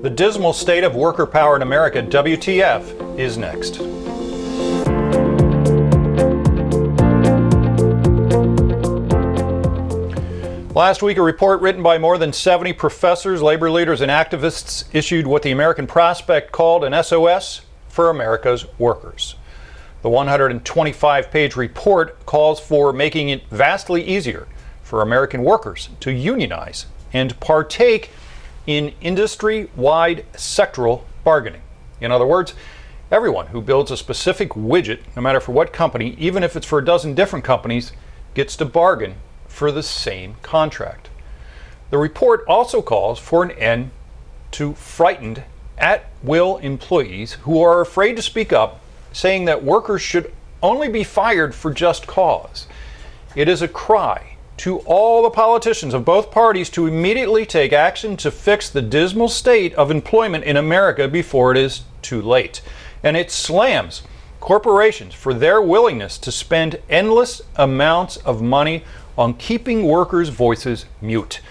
The dismal state of worker power in America, WTF, is next. Last week, a report written by more than 70 professors, labor leaders, and activists issued what the American Prospect called an SOS for America's workers. The 125-page report calls for making it vastly easier for American workers to unionize and partake in industry-wide sectoral bargaining. In other words, everyone who builds a specific widget, no matter for what company, even if it's for a dozen different companies, gets to bargain for the same contract. The report also calls for an end to frightened, at-will employees who are afraid to speak up, saying that workers should only be fired for just cause. It is a cry to all the politicians of both parties to immediately take action to fix the dismal state of employment in America before it is too late. And it slams corporations for their willingness to spend endless amounts of money on keeping workers' voices mute.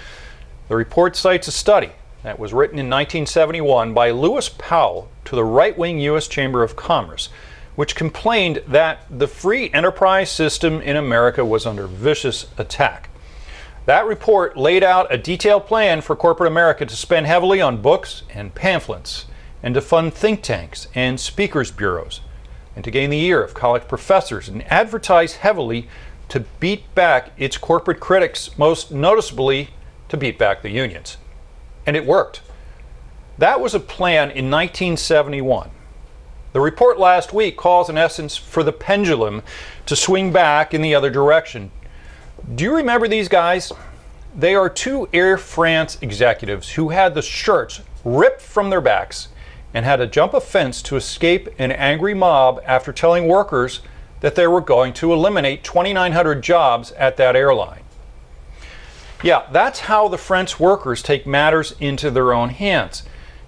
The report cites a study that was written in 1971 by Lewis Powell to the right-wing U.S. Chamber of Commerce, which complained that the free enterprise system in America was under vicious attack. That report laid out a detailed plan for corporate America to spend heavily on books and pamphlets, and to fund think tanks and speakers bureaus, and to gain the ear of college professors and advertise heavily to beat back its corporate critics, most noticeably to beat back the unions. And it worked. That was a plan in 1971. The report last week calls, in essence, for the pendulum to swing back in the other direction. Do you remember these guys? They are two Air France executives who had the shirts ripped from their backs and had to jump a fence to escape an angry mob after telling workers that they were going to eliminate 2,900 jobs at that airline. Yeah, that's how the French workers take matters into their own hands.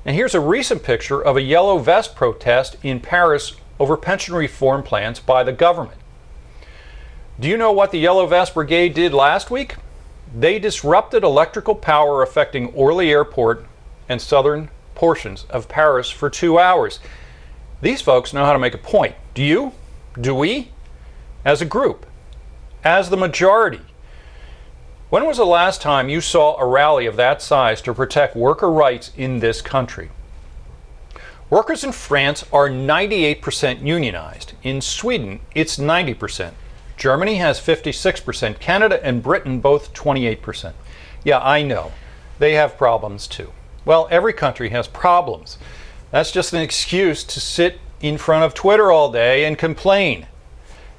And here's a recent picture of a yellow vest protest in Paris over pension reform plans by the government. Do you know what the Yellow Vest Brigade did last week? They disrupted electrical power affecting Orly Airport and southern portions of Paris for 2 hours. These folks know how to make a point. Do you? Do we? As a group? As the majority? When was the last time you saw a rally of that size to protect worker rights in this country? Workers in France are 98% unionized. In Sweden, it's 90%. Germany has 56%. Canada and Britain both 28%. Yeah, I know. They have problems too. Well, every country has problems. That's just an excuse to sit in front of Twitter all day and complain.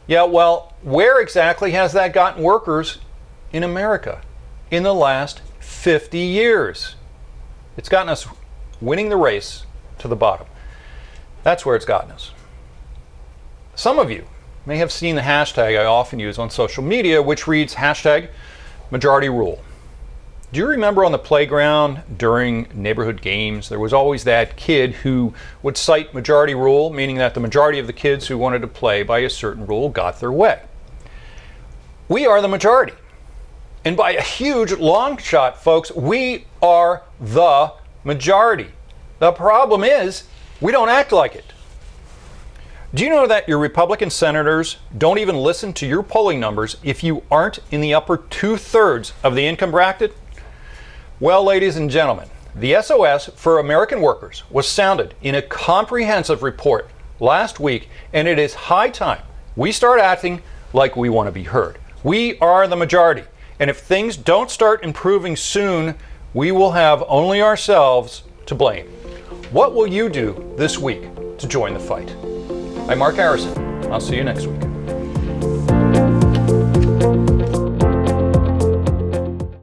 Yeah, well, where exactly has that gotten workers in America in the last 50 years? It's gotten us winning the race to the bottom. That's where it's gotten us. Some of you may have seen the hashtag I often use on social media, which reads hashtag majority rule. Do you remember on the playground during neighborhood games, there was always that kid who would cite majority rule, meaning that the majority of the kids who wanted to play by a certain rule got their way. We are the majority. And by a huge long shot, folks, we are the majority. The problem is, we don't act like it. Do you know that your Republican senators don't even listen to your polling numbers if you aren't in the upper 2/3 of the income bracket? Well, ladies and gentlemen, the SOS for American workers was sounded in a comprehensive report last week, and it is high time we start acting like we want to be heard. We are the majority, and if things don't start improving soon, we will have only ourselves to blame. What will you do this week to join the fight? I'm Mark Harrison. I'll see you next week.